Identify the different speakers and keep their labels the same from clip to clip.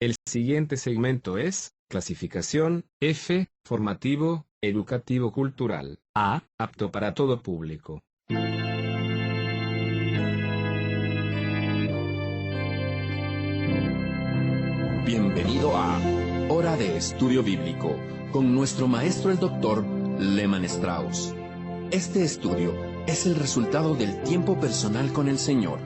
Speaker 1: El siguiente segmento es clasificación F, formativo, educativo cultural. A, apto para todo público.
Speaker 2: Bienvenido a Hora de Estudio Bíblico con nuestro maestro el Dr. Lehman Strauss. Este estudio es el resultado del tiempo personal con el Señor,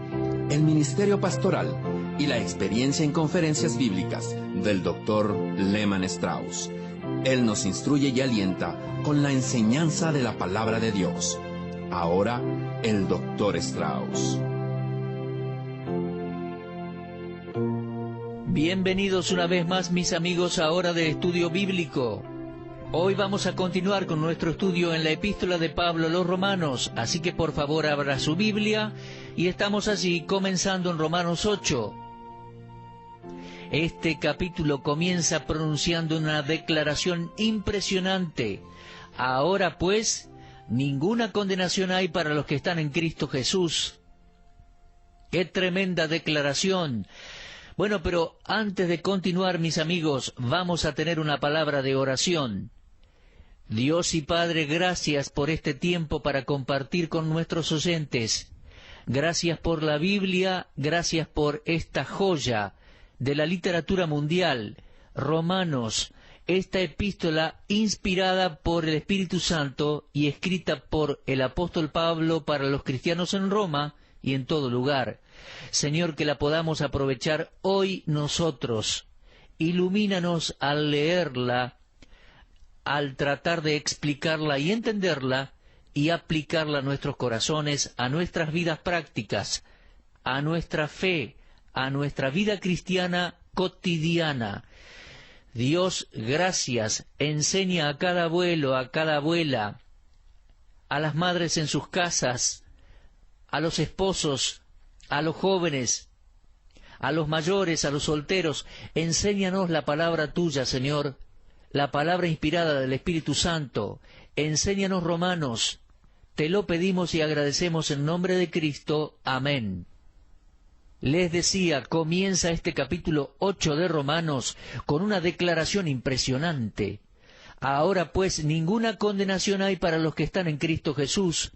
Speaker 2: el ministerio pastoral y la experiencia en conferencias bíblicas del Dr. Lehman Strauss. Él nos instruye y alienta con la enseñanza de la palabra de Dios. Ahora, el Dr. Strauss.
Speaker 3: Bienvenidos una vez más, mis amigos, a Hora de Estudio Bíblico. Hoy vamos a continuar con nuestro estudio en la epístola de Pablo a los Romanos, así que por favor abra su Biblia y estamos allí comenzando en Romanos 8. Este capítulo comienza pronunciando una declaración impresionante. Ahora pues, ninguna condenación hay para los que están en Cristo Jesús. ¡Qué tremenda declaración! Bueno, pero antes de continuar, mis amigos, vamos a tener una palabra de oración. Dios y Padre, gracias por este tiempo para compartir con nuestros oyentes. Gracias por la Biblia, gracias por esta joya de la literatura mundial, Romanos, esta epístola inspirada por el Espíritu Santo y escrita por el apóstol Pablo para los cristianos en Roma y en todo lugar. Señor, que la podamos aprovechar hoy nosotros. Ilumínanos al leerla, al tratar de explicarla y entenderla, y aplicarla a nuestros corazones, a nuestras vidas prácticas, a nuestra fe, a nuestra vida cristiana cotidiana. Dios, gracias. Enseña a cada abuelo, a cada abuela, a las madres en sus casas, a los esposos, a los jóvenes, a los mayores, a los solteros. Enséñanos la palabra tuya, Señor, la palabra inspirada del Espíritu Santo. Enséñanos Romanos. Te lo pedimos y agradecemos en nombre de Cristo. Amén. Les decía, comienza este capítulo 8 de Romanos con una declaración impresionante. Ahora pues, ninguna condenación hay para los que están en Cristo Jesús.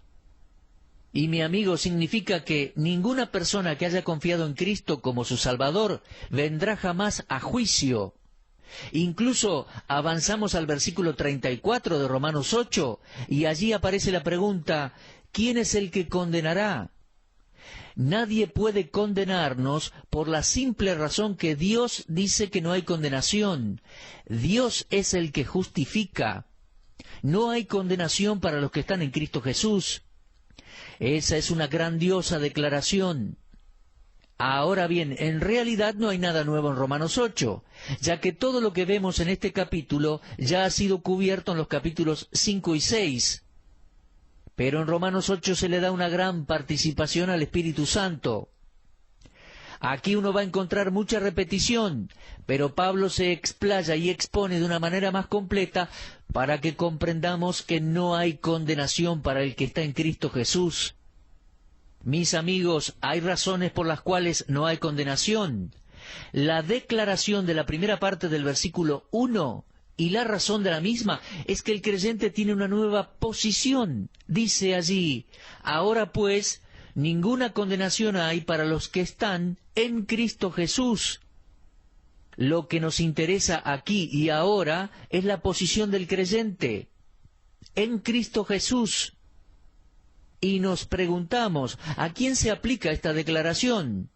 Speaker 3: Y mi amigo, significa que ninguna persona que haya confiado en Cristo como su Salvador vendrá jamás a juicio. Incluso avanzamos al versículo 34 de Romanos 8, y allí aparece la pregunta, ¿quién es el que condenará? Nadie puede condenarnos por la simple razón que Dios dice que no hay condenación. Dios es el que justifica. No hay condenación para los que están en Cristo Jesús. Esa es una grandiosa declaración. Ahora bien, en realidad no hay nada nuevo en Romanos 8, ya que todo lo que vemos en este capítulo ya ha sido cubierto en los capítulos 5 y 6. Pero en Romanos 8 se le da una gran participación al Espíritu Santo. Aquí uno va a encontrar mucha repetición, pero Pablo se explaya y expone de una manera más completa para que comprendamos que no hay condenación para el que está en Cristo Jesús. Mis amigos, hay razones por las cuales no hay condenación. La declaración de la primera parte del versículo 1 y la razón de la misma es que el creyente tiene una nueva posición. Dice allí, ahora pues, ninguna condenación hay para los que están en Cristo Jesús. Lo que nos interesa aquí y ahora es la posición del creyente en Cristo Jesús. Y nos preguntamos, ¿a quién se aplica esta declaración?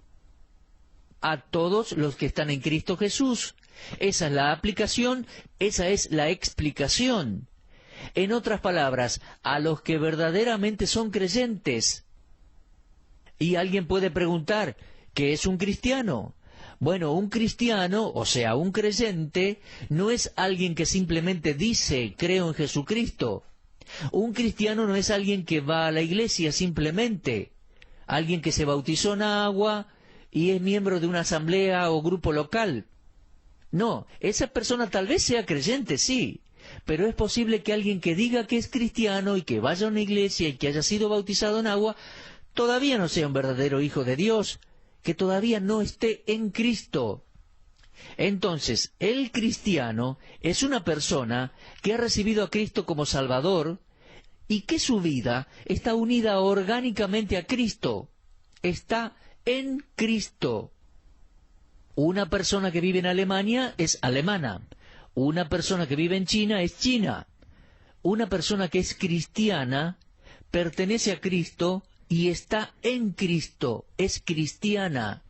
Speaker 3: A todos los que están en Cristo Jesús. Esa es la aplicación, esa es la explicación. En otras palabras, a los que verdaderamente son creyentes. Y alguien puede preguntar, ¿qué es un cristiano? Bueno, un cristiano, o sea, un creyente, no es alguien que simplemente dice, creo en Jesucristo. Un cristiano no es alguien que va a la iglesia simplemente, alguien que se bautizó en agua y es miembro de una asamblea o grupo local. No, esa persona tal vez sea creyente, sí, pero es posible que alguien que diga que es cristiano y que vaya a una iglesia y que haya sido bautizado en agua, todavía no sea un verdadero hijo de Dios, que todavía no esté en Cristo. Entonces, el cristiano es una persona que ha recibido a Cristo como Salvador y que su vida está unida orgánicamente a Cristo. Está en Cristo. Una persona que vive en Alemania es alemana. Una persona que vive en China es china. Una persona que es cristiana pertenece a Cristo y está en Cristo, es cristiana.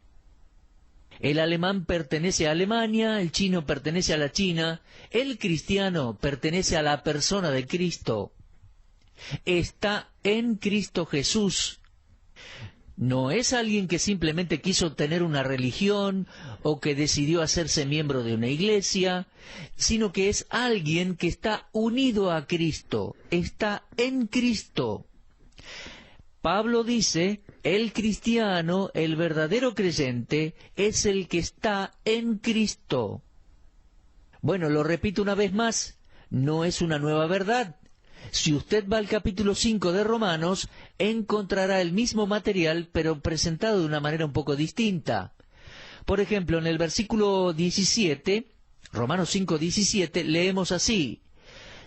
Speaker 3: El alemán pertenece a Alemania, el chino pertenece a la China, el cristiano pertenece a la persona de Cristo. Está en Cristo Jesús. No es alguien que simplemente quiso tener una religión o que decidió hacerse miembro de una iglesia, sino que es alguien que está unido a Cristo, está en Cristo. Pablo dice, el cristiano, el verdadero creyente, es el que está en Cristo. Bueno, lo repito una vez más, no es una nueva verdad. Si usted va al capítulo 5 de Romanos, encontrará el mismo material, pero presentado de una manera un poco distinta. Por ejemplo, en el versículo 17, Romanos 5:17, leemos así: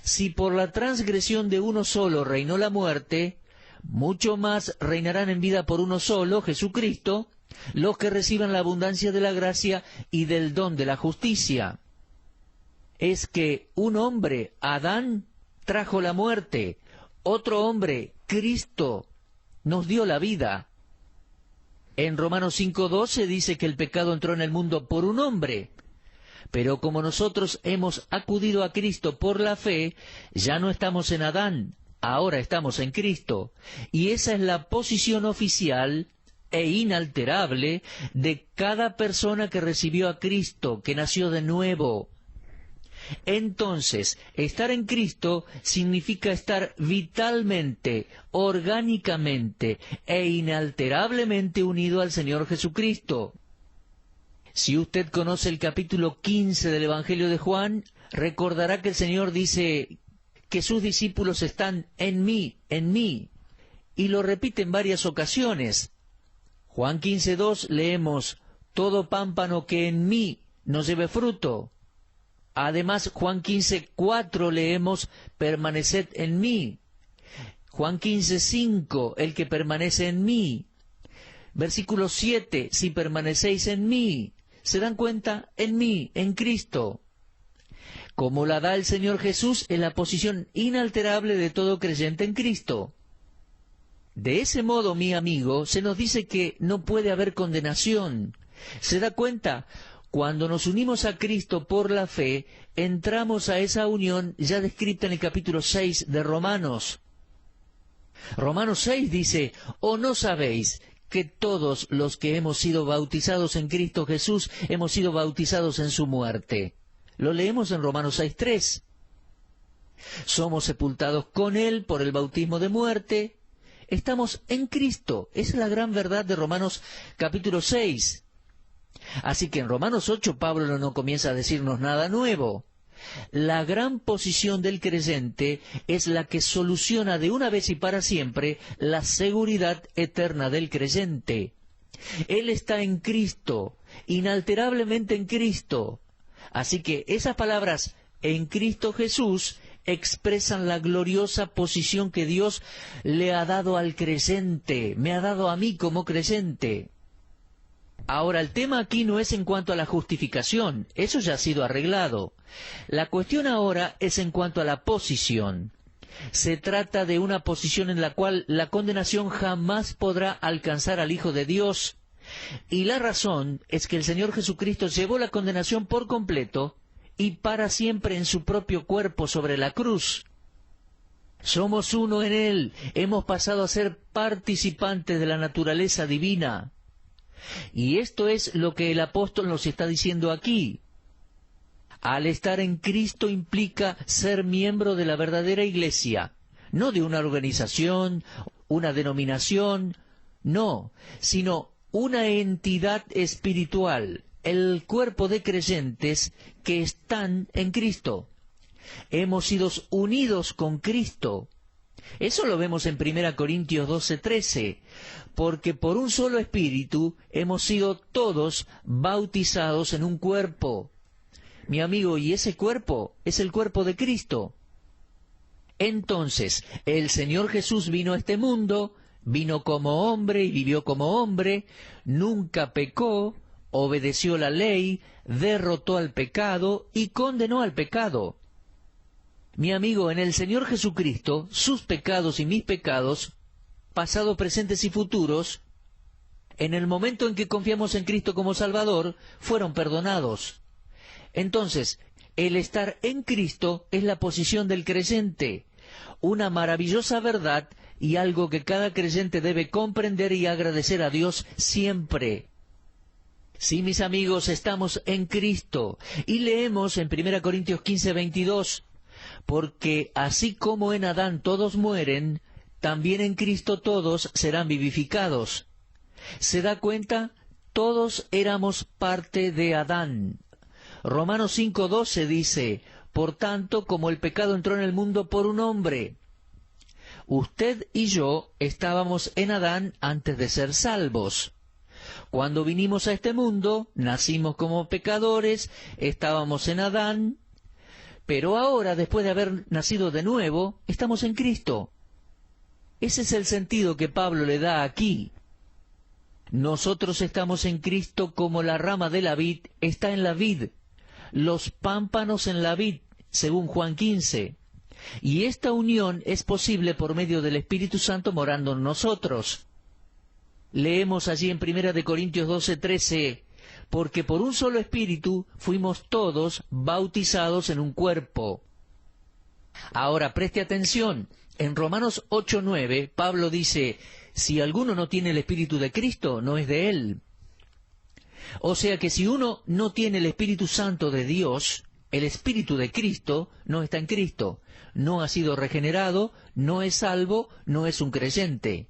Speaker 3: si por la transgresión de uno solo reinó la muerte, mucho más reinarán en vida por uno solo, Jesucristo, los que reciban la abundancia de la gracia y del don de la justicia. Es que un hombre, Adán, trajo la muerte, otro hombre, Cristo, nos dio la vida. En Romanos 5:12 dice que el pecado entró en el mundo por un hombre, pero como nosotros hemos acudido a Cristo por la fe, ya no estamos en Adán, ahora estamos en Cristo, y esa es la posición oficial e inalterable de cada persona que recibió a Cristo, que nació de nuevo. Entonces, estar en Cristo significa estar vitalmente, orgánicamente e inalterablemente unido al Señor Jesucristo. Si usted conoce el capítulo 15 del Evangelio de Juan, recordará que el Señor dice que sus discípulos están en mí, y lo repite en varias ocasiones. Juan 15:2 leemos, todo pámpano que en mí no lleve fruto. Además, Juan 15:4 leemos, permaneced en mí. Juan 15:5, el que permanece en mí. Versículo 7, si permanecéis en mí. ¿Se dan cuenta? En mí, en Cristo. Como la da el Señor Jesús en la posición inalterable de todo creyente en Cristo. De ese modo, mi amigo, se nos dice que no puede haber condenación. ¿Se da cuenta? Cuando nos unimos a Cristo por la fe, entramos a esa unión ya descrita en el capítulo 6 de Romanos. Romanos 6 dice, ¿o no sabéis que todos los que hemos sido bautizados en Cristo Jesús hemos sido bautizados en su muerte? Lo leemos en Romanos 6:3. Somos sepultados con Él por el bautismo de muerte. Estamos en Cristo. Esa es la gran verdad de Romanos capítulo 6. Así que en Romanos 8 Pablo no comienza a decirnos nada nuevo. La gran posición del creyente es la que soluciona de una vez y para siempre la seguridad eterna del creyente. Él está en Cristo, inalterablemente en Cristo. Así que esas palabras, en Cristo Jesús, expresan la gloriosa posición que Dios le ha dado al creyente, me ha dado a mí como creyente. Ahora, el tema aquí no es en cuanto a la justificación, eso ya ha sido arreglado. La cuestión ahora es en cuanto a la posición. Se trata de una posición en la cual la condenación jamás podrá alcanzar al Hijo de Dios. Y la razón es que el Señor Jesucristo llevó la condenación por completo y para siempre en su propio cuerpo sobre la cruz. Somos uno en Él, hemos pasado a ser participantes de la naturaleza divina. Y esto es lo que el apóstol nos está diciendo aquí. Al estar en Cristo implica ser miembro de la verdadera iglesia, no de una organización, una denominación, no, sino una entidad espiritual, el cuerpo de creyentes que están en Cristo. Hemos sido unidos con Cristo. Eso lo vemos en 1 Corintios 12:13, porque por un solo Espíritu hemos sido todos bautizados en un cuerpo. Mi amigo, y ese cuerpo es el cuerpo de Cristo. Entonces, el Señor Jesús vino a este mundo, vino como hombre y vivió como hombre, nunca pecó, obedeció la ley, derrotó al pecado y condenó al pecado. Mi amigo, en el Señor Jesucristo, sus pecados y mis pecados, pasados, presentes y futuros, en el momento en que confiamos en Cristo como Salvador, fueron perdonados. Entonces, el estar en Cristo es la posición del creyente, una maravillosa verdad y algo que cada creyente debe comprender y agradecer a Dios siempre. Sí, mis amigos, estamos en Cristo, y leemos en 1 Corintios 15:22, porque así como en Adán todos mueren, también en Cristo todos serán vivificados. ¿Se da cuenta? Todos éramos parte de Adán. Romanos 5:12 dice, por tanto, como el pecado entró en el mundo por un hombre, usted y yo estábamos en Adán antes de ser salvos. Cuando vinimos a este mundo, nacimos como pecadores, estábamos en Adán, pero ahora, después de haber nacido de nuevo, estamos en Cristo. Ese es el sentido que Pablo le da aquí. Nosotros estamos en Cristo como la rama de la vid está en la vid, los pámpanos en la vid, según Juan 15. Y esta unión es posible por medio del Espíritu Santo morando en nosotros. Leemos allí en 1 Corintios 12:13, porque por un solo Espíritu fuimos todos bautizados en un cuerpo. Ahora preste atención, en Romanos 8:9 Pablo dice, si alguno no tiene el Espíritu de Cristo, no es de él. O sea que si uno no tiene el Espíritu Santo de Dios, el Espíritu de Cristo no está en Cristo, no ha sido regenerado, no es salvo, no es un creyente.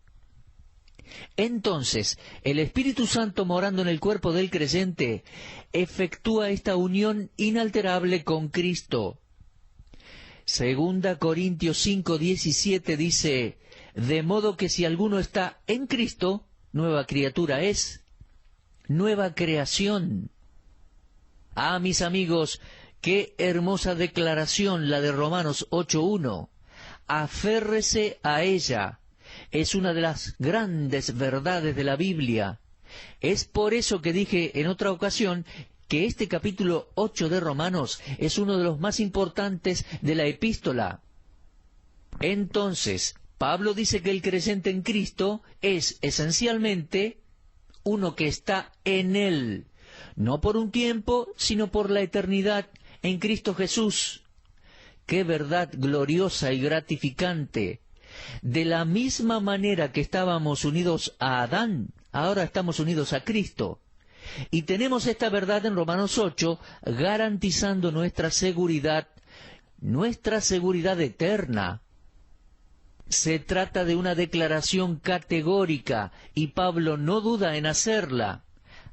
Speaker 3: Entonces, el Espíritu Santo morando en el cuerpo del creyente efectúa esta unión inalterable con Cristo. Segunda Corintios 5:17 dice, de modo que si alguno está en Cristo, nueva criatura es, nueva creación. Ah, mis amigos, qué hermosa declaración la de Romanos 8:1. Aférrese a ella. Es una de las grandes verdades de la Biblia. Es por eso que dije en otra ocasión que este capítulo 8 de Romanos es uno de los más importantes de la epístola. Entonces, Pablo dice que el creyente en Cristo es esencialmente uno que está en Él, no por un tiempo, sino por la eternidad en Cristo Jesús. ¡Qué verdad gloriosa y gratificante! De la misma manera que estábamos unidos a Adán, ahora estamos unidos a Cristo. Y tenemos esta verdad en Romanos 8, garantizando nuestra seguridad eterna. Se trata de una declaración categórica, y Pablo no duda en hacerla.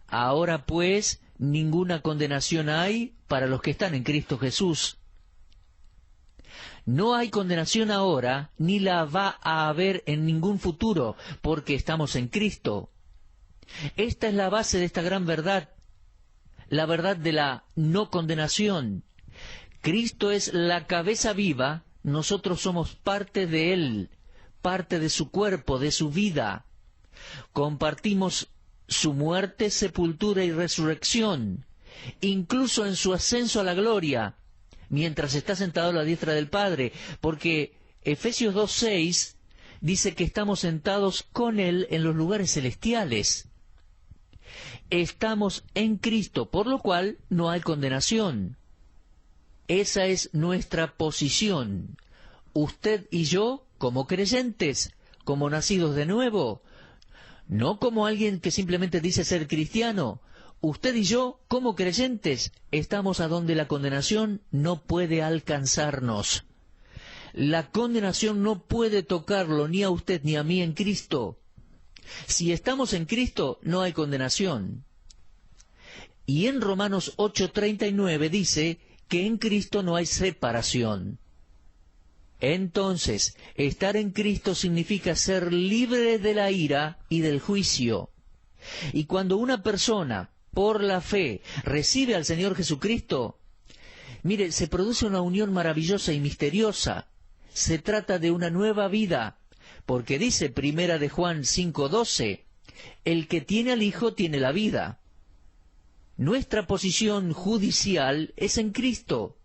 Speaker 3: Ahora pues, ninguna condenación hay para los que están en Cristo Jesús. No hay condenación ahora, ni la va a haber en ningún futuro, porque estamos en Cristo. Esta es la base de esta gran verdad, la verdad de la no condenación. Cristo es la cabeza viva, nosotros somos parte de Él, parte de su cuerpo, de su vida. Compartimos su muerte, sepultura y resurrección, incluso en su ascenso a la gloria, mientras está sentado a la diestra del Padre, porque Efesios 2:6 dice que estamos sentados con Él en los lugares celestiales. Estamos en Cristo, por lo cual no hay condenación. Esa es nuestra posición. Usted y yo, como creyentes, como nacidos de nuevo, no como alguien que simplemente dice ser cristiano. Usted y yo, como creyentes, estamos a donde la condenación no puede alcanzarnos. La condenación no puede tocarlo ni a usted ni a mí en Cristo. Si estamos en Cristo, no hay condenación. Y en Romanos 8:39 dice que en Cristo no hay separación. Entonces, estar en Cristo significa ser libre de la ira y del juicio. Y cuando una persona, por la fe, recibe al Señor Jesucristo, mire, se produce una unión maravillosa y misteriosa. Se trata de una nueva vida, porque dice Primera de Juan 5:12, el que tiene al Hijo tiene la vida. Nuestra posición judicial es en Cristo.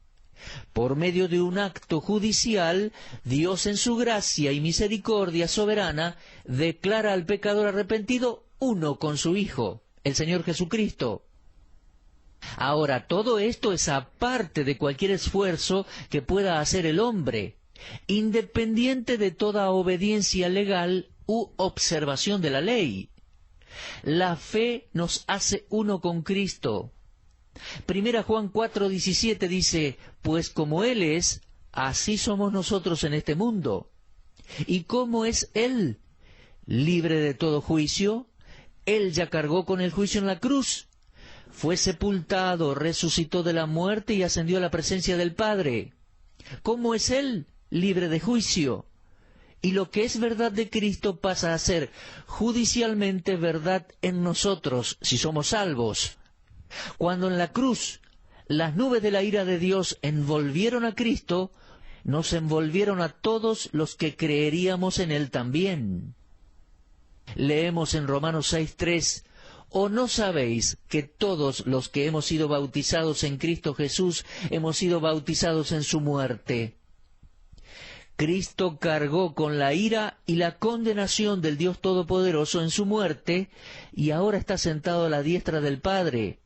Speaker 3: Por medio de un acto judicial, Dios en su gracia y misericordia soberana declara al pecador arrepentido uno con su Hijo, el Señor Jesucristo. Ahora, todo esto es aparte de cualquier esfuerzo que pueda hacer el hombre, independiente de toda obediencia legal u observación de la ley. La fe nos hace uno con Cristo. Primera Juan 4:17 dice, pues como Él es, así somos nosotros en este mundo. ¿Y cómo es Él? Libre de todo juicio. Él ya cargó con el juicio en la cruz. Fue sepultado, resucitó de la muerte y ascendió a la presencia del Padre. ¿Cómo es Él? Libre de juicio. Y lo que es verdad de Cristo pasa a ser judicialmente verdad en nosotros, si somos salvos. Cuando en la cruz las nubes de la ira de Dios envolvieron a Cristo, nos envolvieron a todos los que creeríamos en Él también. Leemos en Romanos 6:3, ¿o no sabéis que todos los que hemos sido bautizados en Cristo Jesús hemos sido bautizados en su muerte? Cristo cargó con la ira y la condenación del Dios Todopoderoso en su muerte, y ahora está sentado a la diestra del Padre.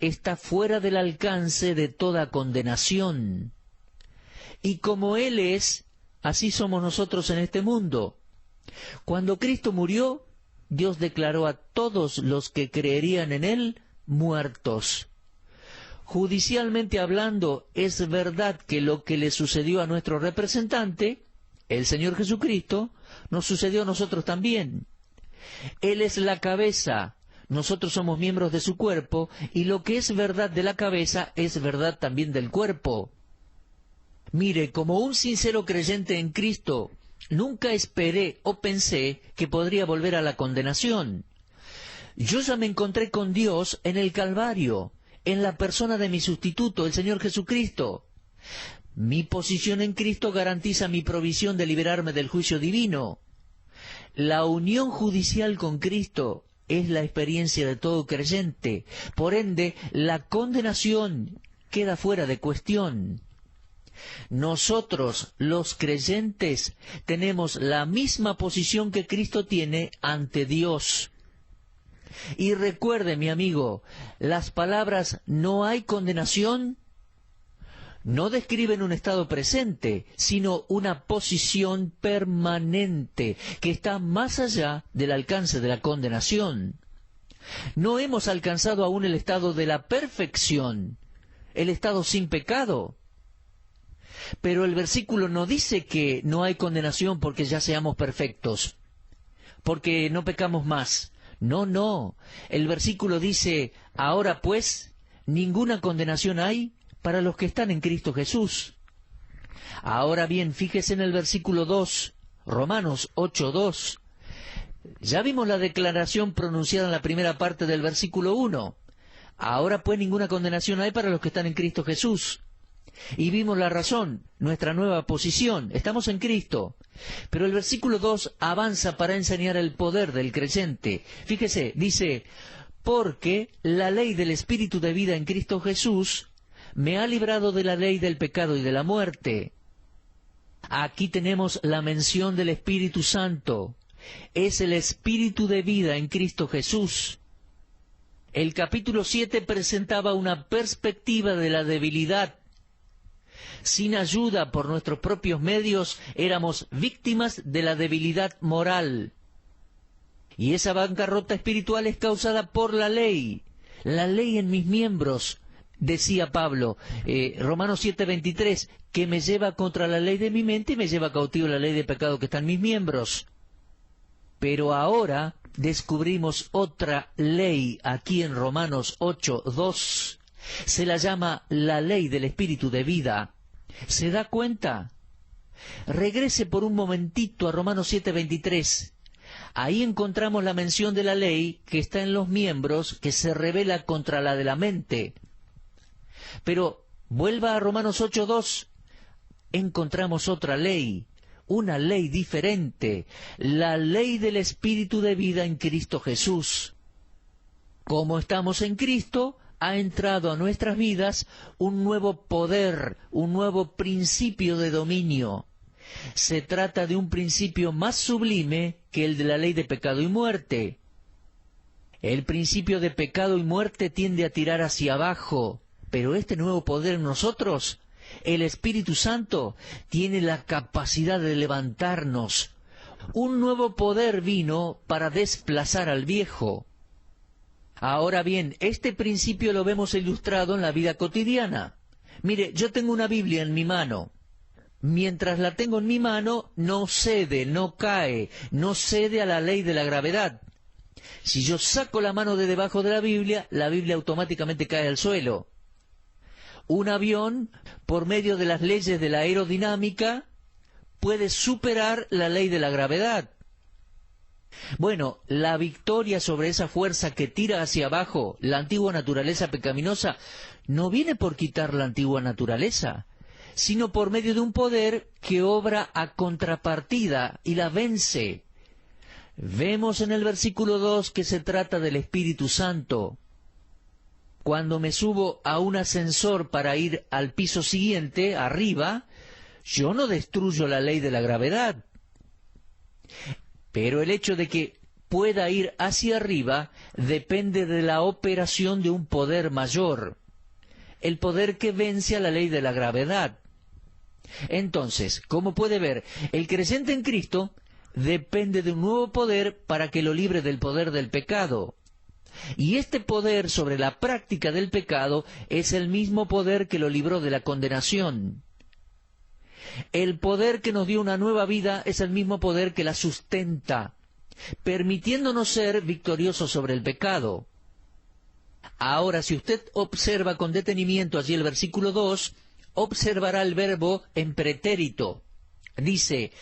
Speaker 3: Está fuera del alcance de toda condenación. Y como Él es, así somos nosotros en este mundo. Cuando Cristo murió, Dios declaró a todos los que creerían en Él muertos. Judicialmente hablando, es verdad que lo que le sucedió a nuestro representante, el Señor Jesucristo, nos sucedió a nosotros también. Él es la cabeza, nosotros somos miembros de su cuerpo, y lo que es verdad de la cabeza es verdad también del cuerpo. Mire, como un sincero creyente en Cristo, nunca esperé o pensé que podría volver a la condenación. Yo ya me encontré con Dios en el Calvario, en la persona de mi sustituto, el Señor Jesucristo. Mi posición en Cristo garantiza mi provisión de liberarme del juicio divino. La unión judicial con Cristo es la experiencia de todo creyente. Por ende, la condenación queda fuera de cuestión. Nosotros, los creyentes, tenemos la misma posición que Cristo tiene ante Dios. Y recuerde, mi amigo, las palabras "no hay condenación" no describen un estado presente, sino una posición permanente que está más allá del alcance de la condenación. No hemos alcanzado aún el estado de la perfección, el estado sin pecado. Pero el versículo no dice que no hay condenación porque ya seamos perfectos, porque no pecamos más. No, no. El versículo dice, ahora pues, ninguna condenación hay para los que están en Cristo Jesús. Ahora bien, fíjese en el versículo 2, Romanos 8:2. Ya vimos la declaración pronunciada en la primera parte del versículo 1. Ahora pues ninguna condenación hay para los que están en Cristo Jesús. Y vimos la razón, nuestra nueva posición, estamos en Cristo. Pero el versículo 2 avanza para enseñar el poder del creyente. Fíjese, dice, porque la ley del Espíritu de vida en Cristo Jesús me ha librado de la ley del pecado y de la muerte. Aquí tenemos la mención del Espíritu Santo. Es el Espíritu de vida en Cristo Jesús. El capítulo 7 presentaba una perspectiva de la debilidad. Sin ayuda por nuestros propios medios, éramos víctimas de la debilidad moral. Y esa bancarrota espiritual es causada por la ley en mis miembros, decía Pablo, Romanos 7:23, que me lleva contra la ley de mi mente y me lleva cautivo la ley de pecado que está en mis miembros. Pero ahora descubrimos otra ley aquí en Romanos 8:2. Se la llama la ley del Espíritu de vida. ¿Se da cuenta? Regrese por un momentito a Romanos 7:23. Ahí encontramos la mención de la ley que está en los miembros, que se revela contra la de la mente. Pero vuelva a Romanos 8:2. Encontramos otra ley, una ley diferente, la ley del Espíritu de vida en Cristo Jesús. Como estamos en Cristo, ha entrado a nuestras vidas un nuevo poder, un nuevo principio de dominio. Se trata de un principio más sublime que el de la ley de pecado y muerte. El principio de pecado y muerte tiende a tirar hacia abajo, pero este nuevo poder en nosotros, el Espíritu Santo, tiene la capacidad de levantarnos. Un nuevo poder vino para desplazar al viejo. Ahora bien, este principio lo vemos ilustrado en la vida cotidiana. Mire, yo tengo una Biblia en mi mano. Mientras la tengo en mi mano, no cede, no cae, no cede a la ley de la gravedad. Si yo saco la mano de debajo de la Biblia automáticamente cae al suelo. Un avión, por medio de las leyes de la aerodinámica, puede superar la ley de la gravedad. Bueno, la victoria sobre esa fuerza que tira hacia abajo la antigua naturaleza pecaminosa no viene por quitar la antigua naturaleza, sino por medio de un poder que obra a contrapartida y la vence. Vemos en el versículo 2 que se trata del Espíritu Santo. Cuando me subo a un ascensor para ir al piso siguiente, arriba, yo no destruyo la ley de la gravedad. Pero el hecho de que pueda ir hacia arriba depende de la operación de un poder mayor, el poder que vence a la ley de la gravedad. Entonces, como puede ver, el creyente en Cristo depende de un nuevo poder para que lo libre del poder del pecado. Y este poder sobre la práctica del pecado es el mismo poder que lo libró de la condenación. El poder que nos dio una nueva vida es el mismo poder que la sustenta, permitiéndonos ser victoriosos sobre el pecado. Ahora, si usted observa con detenimiento allí el versículo 2, observará el verbo en pretérito. Dice,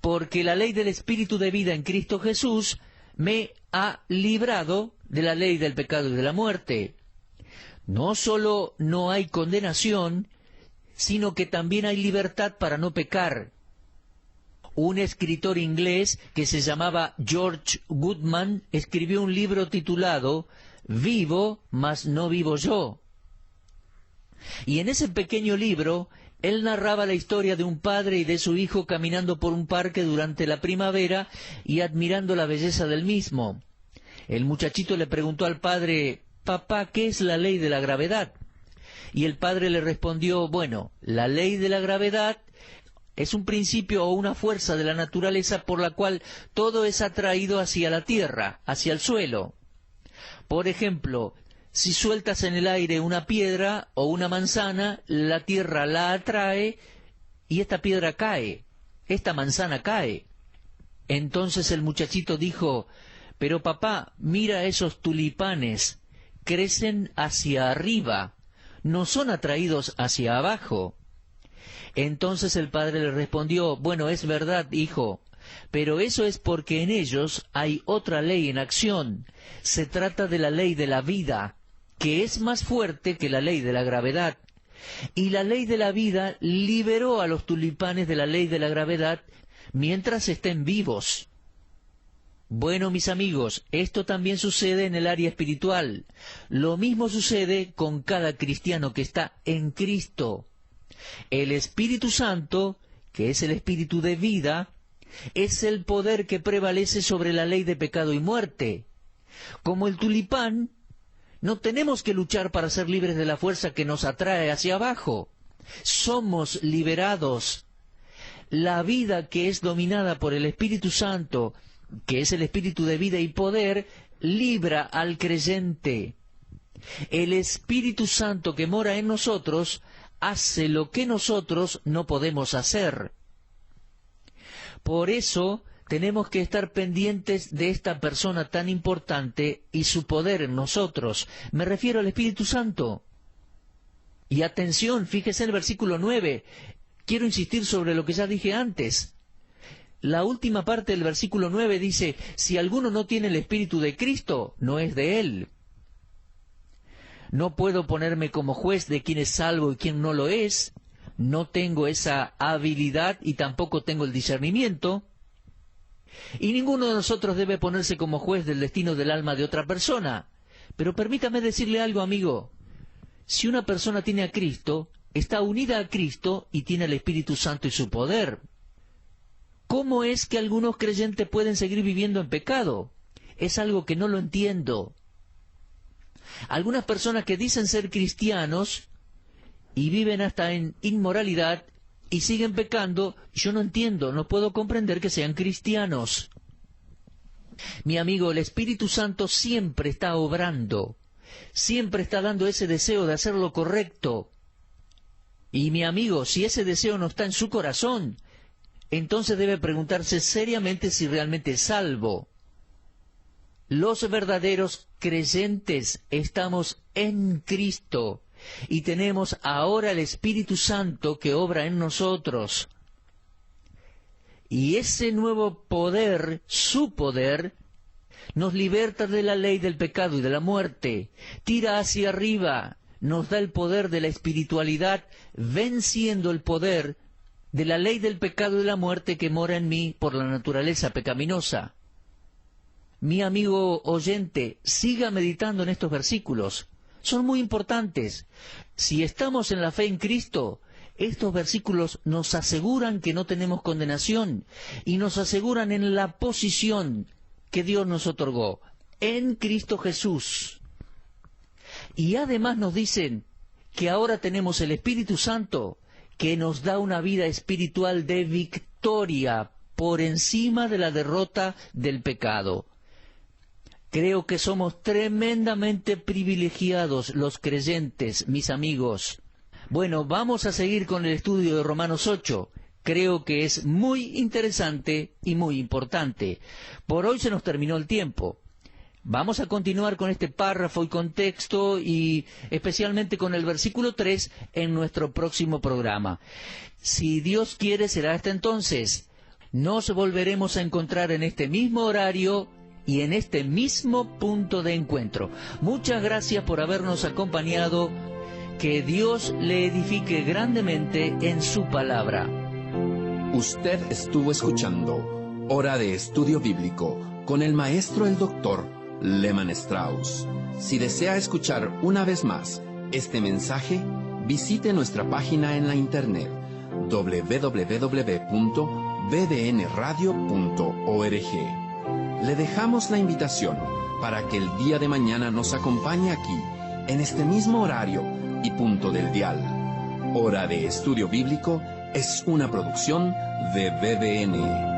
Speaker 3: porque la ley del Espíritu de vida en Cristo Jesús me ha librado de la ley del pecado y de la muerte. No solo no hay condenación, sino que también hay libertad para no pecar. Un escritor inglés que se llamaba George Goodman escribió un libro titulado Vivo, mas no vivo yo. Y en ese pequeño libro, él narraba la historia de un padre y de su hijo caminando por un parque durante la primavera y admirando la belleza del mismo. El muchachito le preguntó al padre, «Papá, ¿qué es la ley de la gravedad?» Y el padre le respondió, «Bueno, la ley de la gravedad es un principio o una fuerza de la naturaleza por la cual todo es atraído hacia la tierra, hacia el suelo. Por ejemplo, si sueltas en el aire una piedra o una manzana, la tierra la atrae y esta piedra cae, esta manzana cae». Entonces el muchachito dijo, «Pero papá, mira esos tulipanes, crecen hacia arriba, no son atraídos hacia abajo». Entonces el padre le respondió, «Bueno, es verdad, hijo, pero eso es porque en ellos hay otra ley en acción. Se trata de la ley de la vida, que es más fuerte que la ley de la gravedad. Y la ley de la vida liberó a los tulipanes de la ley de la gravedad mientras estén vivos». Bueno, mis amigos, esto también sucede en el área espiritual. Lo mismo sucede con cada cristiano que está en Cristo. El Espíritu Santo, que es el Espíritu de vida, es el poder que prevalece sobre la ley de pecado y muerte. Como el tulipán, no tenemos que luchar para ser libres de la fuerza que nos atrae hacia abajo. Somos liberados. La vida que es dominada por el Espíritu Santo, que es el Espíritu de vida y poder, libra al creyente. El Espíritu Santo que mora en nosotros hace lo que nosotros no podemos hacer. Por eso tenemos que estar pendientes de esta persona tan importante y su poder en nosotros. Me refiero al Espíritu Santo. Y atención, fíjese en el versículo 9, quiero insistir sobre lo que ya dije antes. La última parte del versículo 9 dice, si alguno no tiene el Espíritu de Cristo, no es de él. No puedo ponerme como juez de quién es salvo y quién no lo es. No tengo esa habilidad y tampoco tengo el discernimiento. Y ninguno de nosotros debe ponerse como juez del destino del alma de otra persona. Pero permítame decirle algo, amigo. Si una persona tiene a Cristo, está unida a Cristo y tiene el Espíritu Santo y su poder. ¿Cómo es que algunos creyentes pueden seguir viviendo en pecado? Es algo que no lo entiendo. Algunas personas que dicen ser cristianos y viven hasta en inmoralidad y siguen pecando, yo no entiendo, no puedo comprender que sean cristianos. Mi amigo, el Espíritu Santo siempre está obrando, siempre está dando ese deseo de hacer lo correcto. Y mi amigo, si ese deseo no está en su corazón, entonces debe preguntarse seriamente si realmente es salvo. Los verdaderos creyentes estamos en Cristo y tenemos ahora el Espíritu Santo que obra en nosotros. Y ese nuevo poder, su poder, nos liberta de la ley del pecado y de la muerte, tira hacia arriba, nos da el poder de la espiritualidad, venciendo el poder de la ley del pecado y de la muerte que mora en mí por la naturaleza pecaminosa. Mi amigo oyente, siga meditando en estos versículos. Son muy importantes. Si estamos en la fe en Cristo, estos versículos nos aseguran que no tenemos condenación y nos aseguran en la posición que Dios nos otorgó en Cristo Jesús. Y además nos dicen que ahora tenemos el Espíritu Santo que nos da una vida espiritual de victoria por encima de la derrota del pecado. Creo que somos tremendamente privilegiados los creyentes, mis amigos. Bueno, vamos a seguir con el estudio de Romanos 8. Creo que es muy interesante y muy importante. Por hoy se nos terminó el tiempo. Vamos a continuar con este párrafo y contexto y especialmente con el versículo 3 en nuestro próximo programa. Si Dios quiere, será hasta entonces. Nos volveremos a encontrar en este mismo horario y en este mismo punto de encuentro. Muchas gracias por habernos acompañado. Que Dios le edifique grandemente en su palabra.
Speaker 2: Usted estuvo escuchando Hora de Estudio Bíblico con el maestro el doctor Lehmann Strauss. Si desea escuchar una vez más este mensaje, visite nuestra página en la internet www.bbnradio.org. Le dejamos la invitación para que el día de mañana nos acompañe aquí, en este mismo horario y punto del dial. Hora de Estudio Bíblico es una producción de BBN.